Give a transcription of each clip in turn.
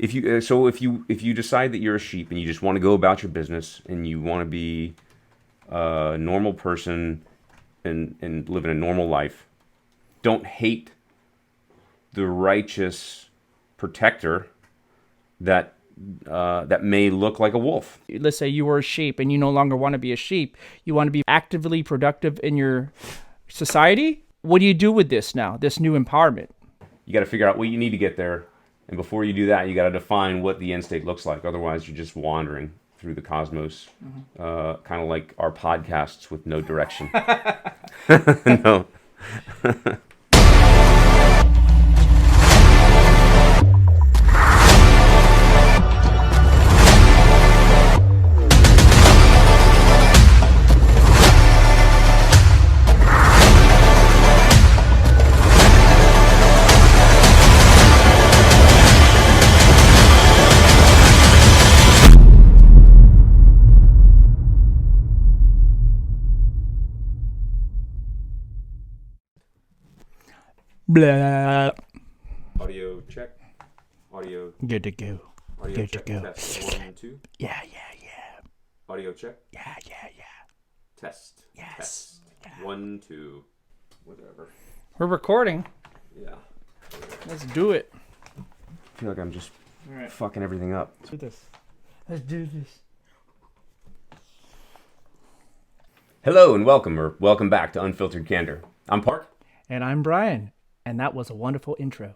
if you decide that you're a sheep and you just want to go about your business and you want to be a normal person and live in a normal life, don't hate the righteous protector that may look like a wolf. Let's say you were a sheep and you no longer want to be a sheep. You want to be actively productive in your society. What do you do with this now, this new empowerment? You got to figure out what you need to get there. And before you do that, you got to define what the end state looks like. Otherwise, you're just wandering through the cosmos, kind of like our podcasts with no direction. No. Blah. Audio check. Audio. Good to go. Audio Good check. to go. Test 1, 2. Yeah. Audio check. Yeah. Test. Yes. Test. Yeah. 1, 2. Whatever. We're recording. Yeah. Let's do it. I feel like I'm just Alright. fucking everything up. Let's do this. Let's do this. Hello and welcome back to Unfiltered Candor. I'm Park. And I'm Brian. And that was a wonderful intro.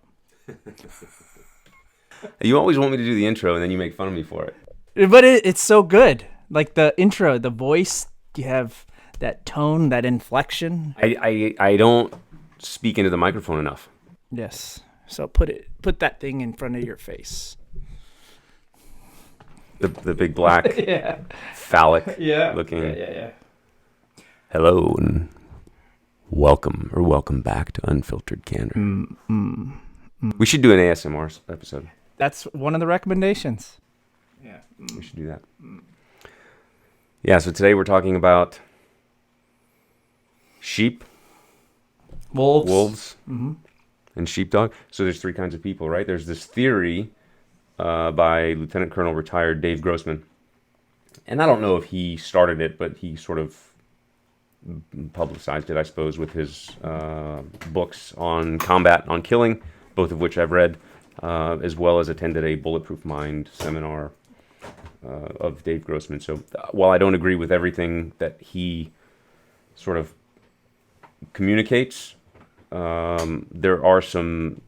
You always want me to do the intro and then you make fun of me for it. But it's so good. Like the intro, the voice, you have that tone, that inflection. I don't speak into the microphone enough. Yes. So put that thing in front of your face. The big black Yeah. phallic Yeah. looking. Yeah. Hello and welcome back to Unfiltered Candor. We should do an ASMR episode. That's one of the recommendations. Yeah. We should do that. Yeah, so today we're talking about sheep, wolves, and sheepdog. So there's three kinds of people, right? There's this theory by Lieutenant Colonel retired Dave Grossman. And I don't know if he started it, but he sort of publicized it, I suppose, with his books on combat, on killing, both of which I've read, as well as attended a Bulletproof Mind seminar of Dave Grossman. So while I don't agree with everything that he sort of communicates, there are some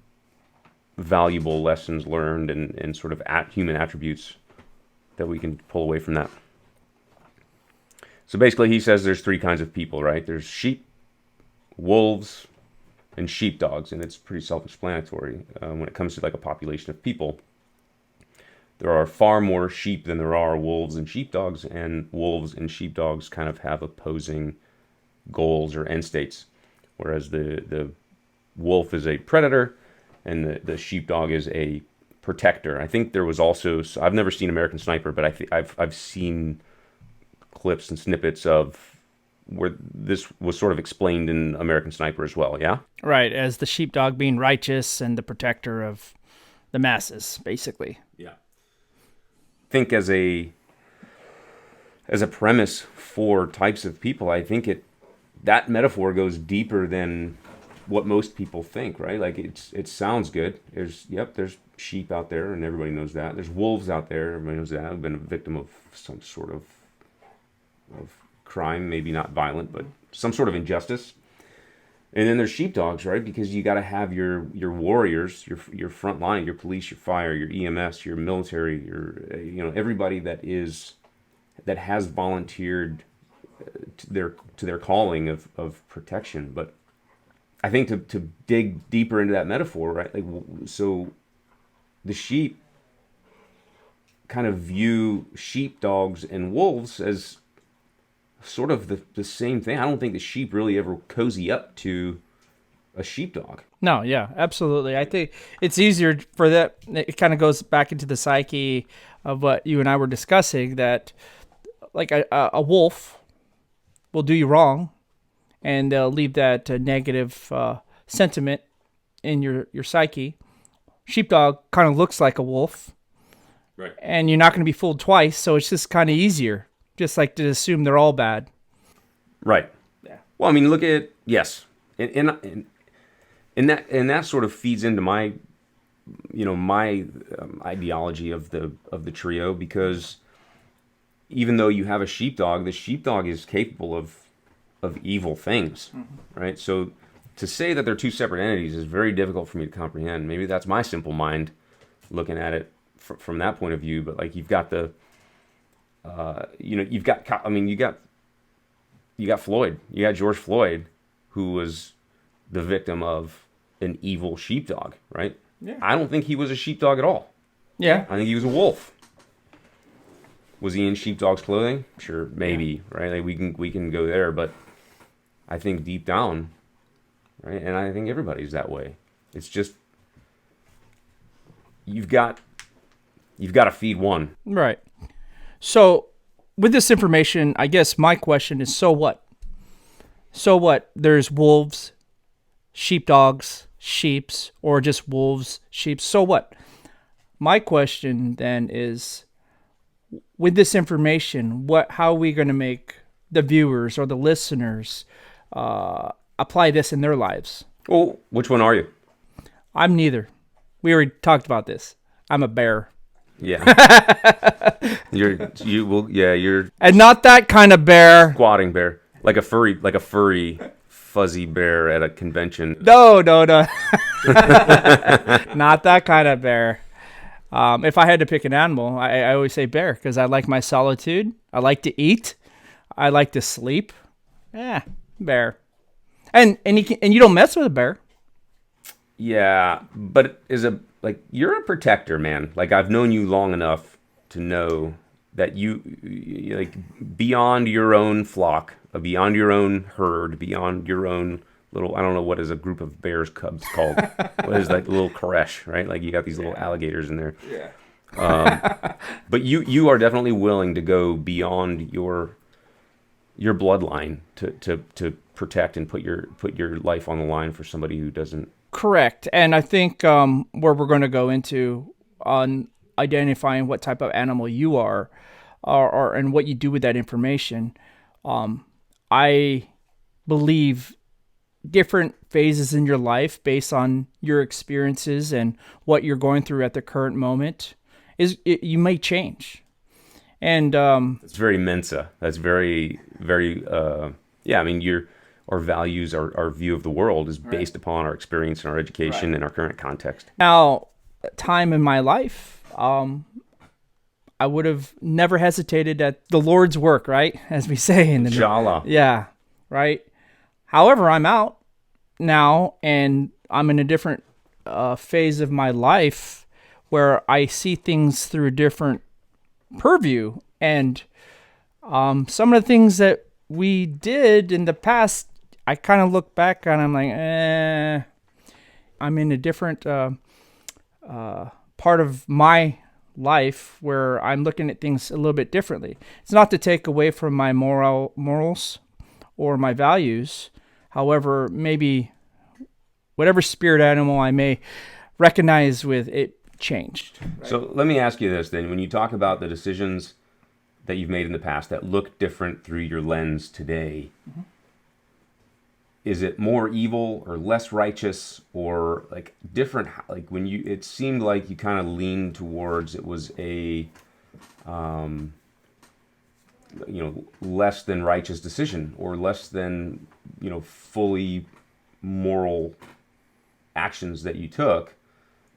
valuable lessons learned and sort of human attributes that we can pull away from that. So basically he says there's three kinds of people, right? There's sheep, wolves, and sheepdogs, and it's pretty self-explanatory when it comes to like a population of people. There are far more sheep than there are wolves and sheepdogs, and wolves and sheepdogs kind of have opposing goals or end states, whereas the wolf is a predator and the sheepdog is a protector. I think there was also, I've never seen American Sniper, but I've seen clips and snippets of where this was sort of explained in American Sniper as well, yeah? Right, as the sheepdog being righteous and the protector of the masses, basically. Yeah. I think as a premise for types of people, I think that metaphor goes deeper than what most people think, right? Like it sounds good. There's sheep out there and everybody knows that. There's wolves out there, everybody knows that. I've been a victim of some sort of crime, maybe not violent, but some sort of injustice. And then there's sheepdogs, right? Because you got to have your warriors, your front line, your police, your fire, your EMS, your military, your everybody that has volunteered to their calling of protection. But I think to dig deeper into that metaphor, right? Like, so the sheep kind of view sheepdogs and wolves as sort of the same thing. I don't think the sheep really ever cozy up to a sheepdog. No, yeah, absolutely. I think it's easier for that. It kind of goes back into the psyche of what you and I were discussing, that like a wolf will do you wrong and they'll leave that negative sentiment in your psyche. Sheepdog kind of looks like a wolf, Right. and you're not going to be fooled twice. So it's just kind of easier, just like to assume they're all bad. Right. Yeah. Well, I mean, look at yes, and that sort of feeds into my, my ideology of the trio, because even though you have a sheepdog, the sheepdog is capable of evil things, right? So to say that they're two separate entities is very difficult for me to comprehend. Maybe that's my simple mind looking at it from that point of view. But like you've got you got Floyd, you got George Floyd, who was the victim of an evil sheepdog, right? Yeah. I don't think he was a sheepdog at all. Yeah. I think he was a wolf. Was he in sheepdog's clothing? Sure, maybe, right? Like we can go there, but I think deep down, right? And I think everybody's that way. It's just you've got to feed one. Right. So with this information, I guess my question is, so what? So what? There's wolves, sheepdogs, sheeps, or just wolves, sheep. So what? My question then is, with this information, how are we going to make the viewers or the listeners apply this in their lives? Well, which one are you? I'm neither. We already talked about this. I'm a bear. Yeah. You're And not that kind of bear. squatting bear. Like a furry fuzzy bear at a convention. No. Not that kind of bear. If I had to pick an animal, I always say bear, because I like my solitude. I like to eat. I like to sleep. Yeah, bear. And you don't mess with a bear. Yeah, but you're a protector, man. Like I've known you long enough to know that you like beyond your own flock, beyond your own herd, beyond your own little, I don't know what is a group of bears cubs called. What is that little creche, right? Like you got these little alligators in there. Yeah. But you are definitely willing to go beyond your bloodline to protect and put your life on the line for somebody who doesn't. Correct. And I think where we're going to go into on identifying what type of animal you are, or and what you do with that information, I believe different phases in your life based on your experiences and what you're going through at the current moment you may change. And it's very Mensa. That's very, very, I mean, our values, our view of the world is based upon our experience and our education and our current context. Now, time in my life, I would have never hesitated at the Lord's work, right? As we say in the Inshallah. Yeah, right. However, I'm out now, and I'm in a different phase of my life where I see things through a different purview, and some of the things that we did in the past, I kind of look back and I'm like, I'm in a different part of my life where I'm looking at things a little bit differently. It's not to take away from my morals or my values. However, maybe whatever spirit animal I may recognize with it changed. Right? So let me ask you this then. When you talk about the decisions that you've made in the past that look different through your lens today, is it more evil or less righteous or like different? Like when it seemed like you kind of leaned towards it was a, less than righteous decision or less than, fully moral actions that you took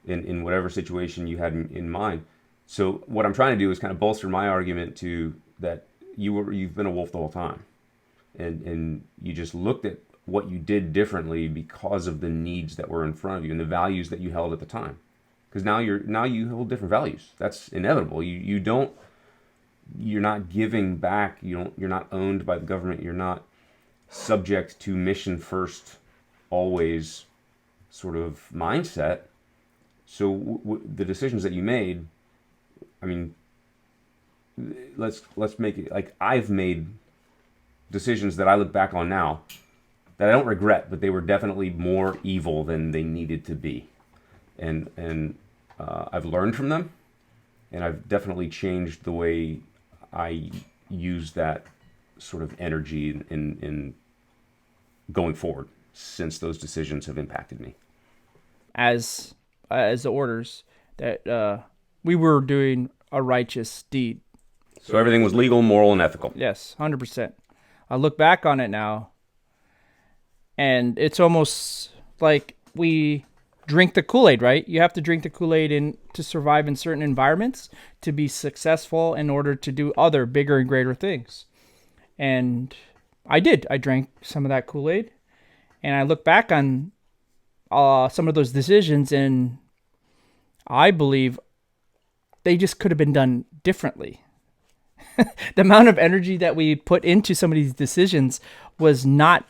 in whatever situation you had in mind. So what I'm trying to do is kind of bolster my argument to that you've been a wolf the whole time, and you just looked at what you did differently because of the needs that were in front of you and the values that you held at the time. Because now you hold different values. That's inevitable. You're not giving back. You're not owned by the government. You're not subject to mission first, always sort of mindset. So the decisions that you made, I mean, let's make it like I've made decisions that I look back on now that I don't regret, but they were definitely more evil than they needed to be, and I've learned from them, and I've definitely changed the way I use that sort of energy in going forward since those decisions have impacted me. As the orders that we were doing a righteous deed. So everything was legal, moral, and ethical. Yes, 100%. I look back on it now, and it's almost like we drink the Kool-Aid, right? You have to drink the Kool-Aid to survive in certain environments, to be successful in order to do other bigger and greater things. And I did. I drank some of that Kool-Aid, and I look back on some of those decisions, and I believe they just could have been done differently. The amount of energy that we put into some of these decisions was not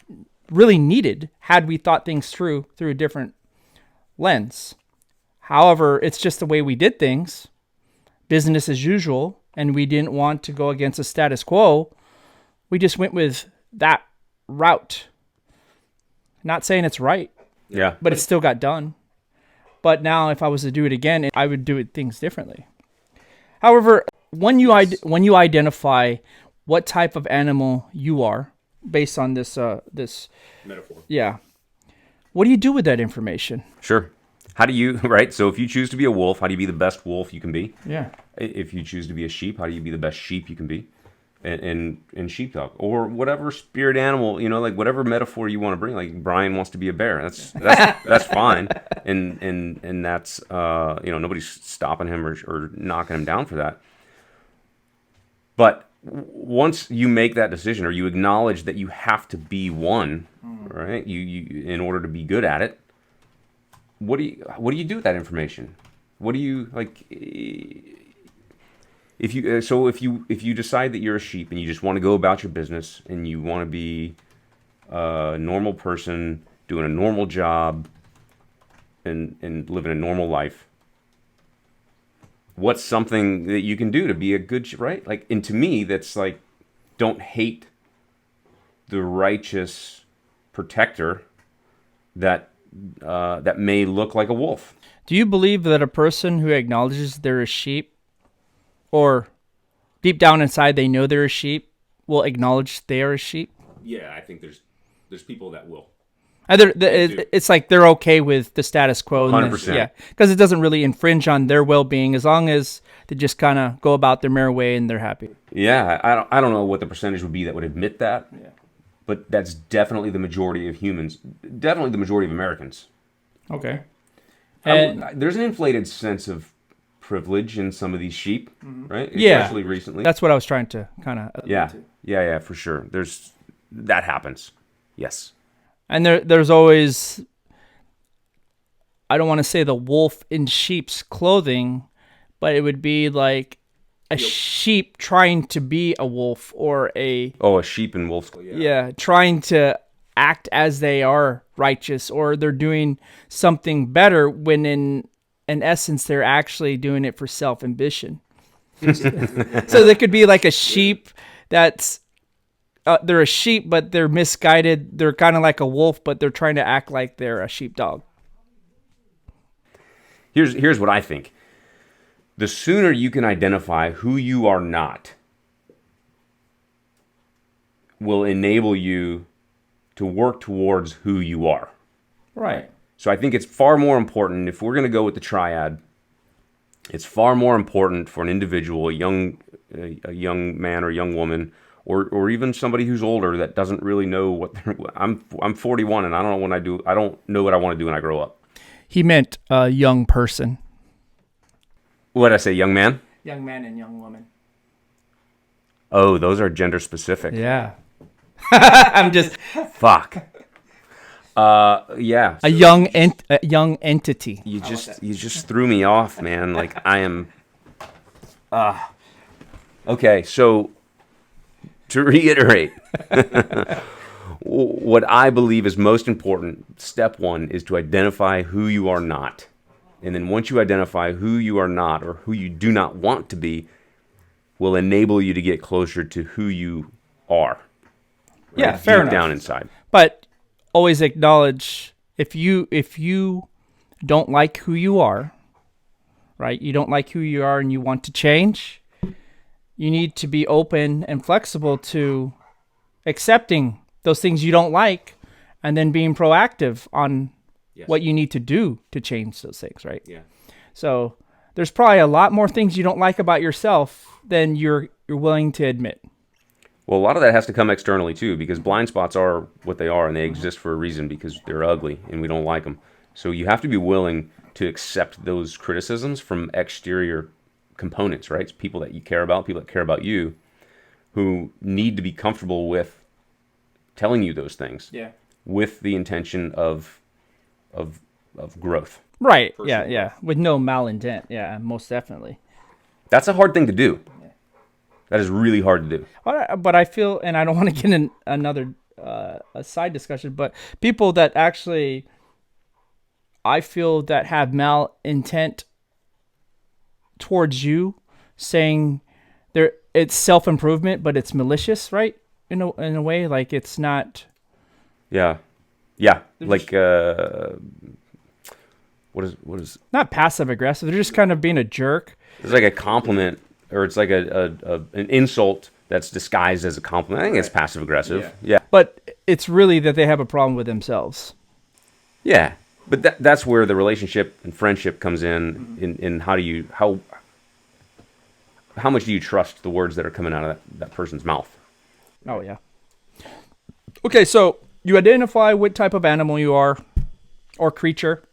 really needed had we thought things through a different lens. However, it's just the way we did things, business as usual, and we didn't want to go against the status quo. We just went with that route. Not saying it's right, Yeah. but it still got done. But now if I was to do it again, I would do things differently. However, when you identify what type of animal you are based on this Metaphor. yeah, what do you do with that information? Sure. How do you, right? So if you choose to be a wolf, how do you be the best wolf you can be? Yeah. If you choose to be a sheep, how do you be the best sheep you can be? And sheepdog, or whatever spirit animal, like whatever metaphor you want to bring. Like Brian wants to be a bear. That's fine, and that's nobody's stopping him or knocking him down for that. But once you make that decision, or you acknowledge that you have to be one, right? You in order to be good at it. What do you do with that information? What do you like? If you decide that you're a sheep and you just want to go about your business and you want to be a normal person doing a normal job and living a normal life, what's something that you can do to be a good, right? Like, and to me, that's like, don't hate the righteous protector that may look like a wolf. Do you believe that a person who acknowledges they're a sheep, or deep down inside they know they're a sheep, will acknowledge they are a sheep? Yeah, I think there's people that will. It's like they're okay with the status quo. 100%. Yeah, because it doesn't really infringe on their well-being as long as they just kind of go about their merry way and they're happy. Yeah, I don't know what the percentage would be that would admit that. Yeah. But that's definitely the majority of humans, definitely the majority of Americans. Okay. There's an inflated sense of privilege in some of these sheep, right? Yeah. Especially recently. That's what I was trying to kind of Yeah, for sure. That happens. Yes. And there's always, I don't want to say the wolf in sheep's clothing, but it would be like a sheep trying to be a wolf, or a sheep in wolf's clothing. Yeah, trying to act as they are righteous, or they're doing something better when in essence they're actually doing it for self-ambition. So there could be like a sheep that's they're a sheep, but they're misguided. They're kind of like a wolf, but they're trying to act like they're a sheepdog. Here's what I think. The sooner you can identify who you are not will enable you to work towards who you are. Right. So I think it's far more important, if we're going to go with the triad, it's far more important for an individual, a young man or young woman, or even somebody who's older that doesn't really know what I'm 41 and I don't know what I want to do when I grow up. He meant a young person. What did I say, young man? Young man and young woman. Oh, those are gender specific. Yeah. I'm just fuck. Yeah. A young entity. You just threw me off, man. Like I am. Okay, so to reiterate, what I believe is most important, step one, is to identify who you are not. And then once you identify who you are not, or who you do not want to be, will enable you to get closer to who you are. Right? Yeah, fair enough. Deep down inside. But always acknowledge if you don't like who you are, right? You don't like who you are and you want to change. You need to be open and flexible to accepting those things you don't like and then being proactive on what you need to do to change those things, right? Yeah. So there's probably a lot more things you don't like about yourself than you're willing to admit. Well, a lot of that has to come externally too, because blind spots are what they are, and they exist for a reason because they're ugly and we don't like them. So you have to be willing to accept those criticisms from exterior components, right? It's people that you care about, people that care about you, who need to be comfortable with telling you those things, with the intention of growth. Right. Yeah. With no malintent. Yeah, most definitely. That's a hard thing to do. That is really hard to do. But I feel, and I don't want to get in another a side discussion, but people that actually, I feel that have malintent towards you, saying it's self-improvement, but it's malicious, right? In a way, like it's not. Yeah. Like what is not passive aggressive? They're just kind of being a jerk. It's like a compliment, or it's like an insult that's disguised as a compliment. I think it's passive aggressive. Yeah. But it's really that they have a problem with themselves. Yeah. But that's where the relationship and friendship comes in how much do you trust the words that are coming out of that person's mouth? Oh, yeah. Okay, so you identify what type of animal you are, or creature,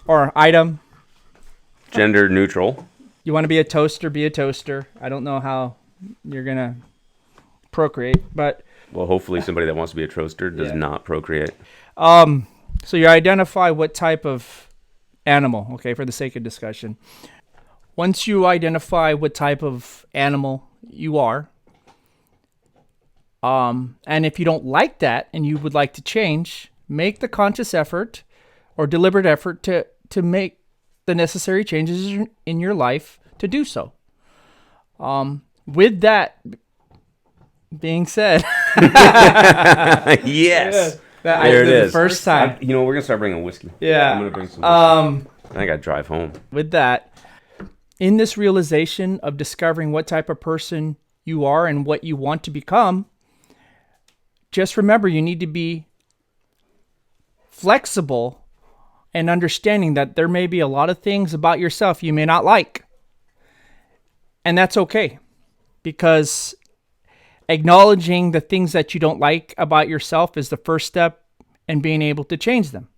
or item. Gender neutral. You want to be a toaster, be a toaster. I don't know how you're going to procreate, but... Well, hopefully somebody that wants to be a toaster does not procreate. So you identify what type of animal, okay, for the sake of discussion. Once you identify what type of animal you are, and if you don't like that and you would like to change, make the conscious effort or deliberate effort to make the necessary changes in your life to do so. With that being said, yes. There it is. First time. We're going to start bringing whiskey. Yeah. I'm going to bring some whiskey. I got to drive home. With that, in this realization of discovering what type of person you are and what you want to become, just remember you need to be flexible and understanding that there may be a lot of things about yourself you may not like. And that's okay, because acknowledging the things that you don't like about yourself is the first step in being able to change them.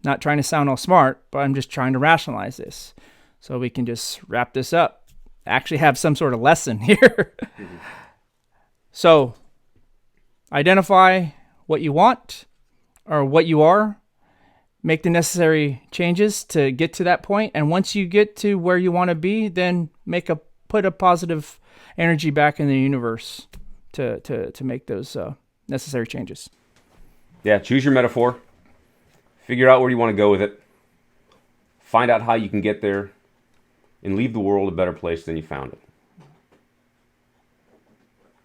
Not trying to sound all smart, but I'm just trying to rationalize this so we can just wrap this up. Actually have some sort of lesson here. So, identify what you want or what you are. Make the necessary changes to get to that point. And once you get to where you want to be, then put a positive energy back in the universe to make those necessary changes. Yeah, choose your metaphor. Figure out where you want to go with it. Find out how you can get there. And leave the world a better place than you found it.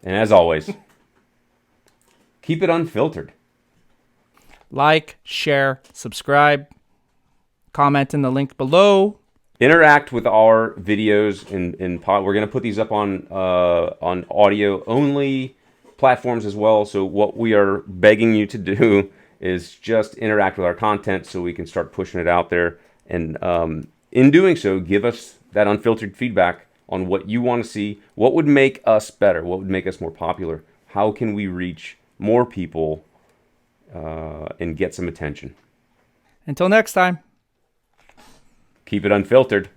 And as always, keep it unfiltered. Like, share, subscribe, comment in the link below. Interact with our videos in pod. We're going to put these up on audio only platforms as well. So what we are begging you to do is just interact with our content so we can start pushing it out there. And in doing so, give us that unfiltered feedback on what you want to see, what would make us better, what would make us more popular, how can we reach more people and get some attention. Until next time. Keep it unfiltered.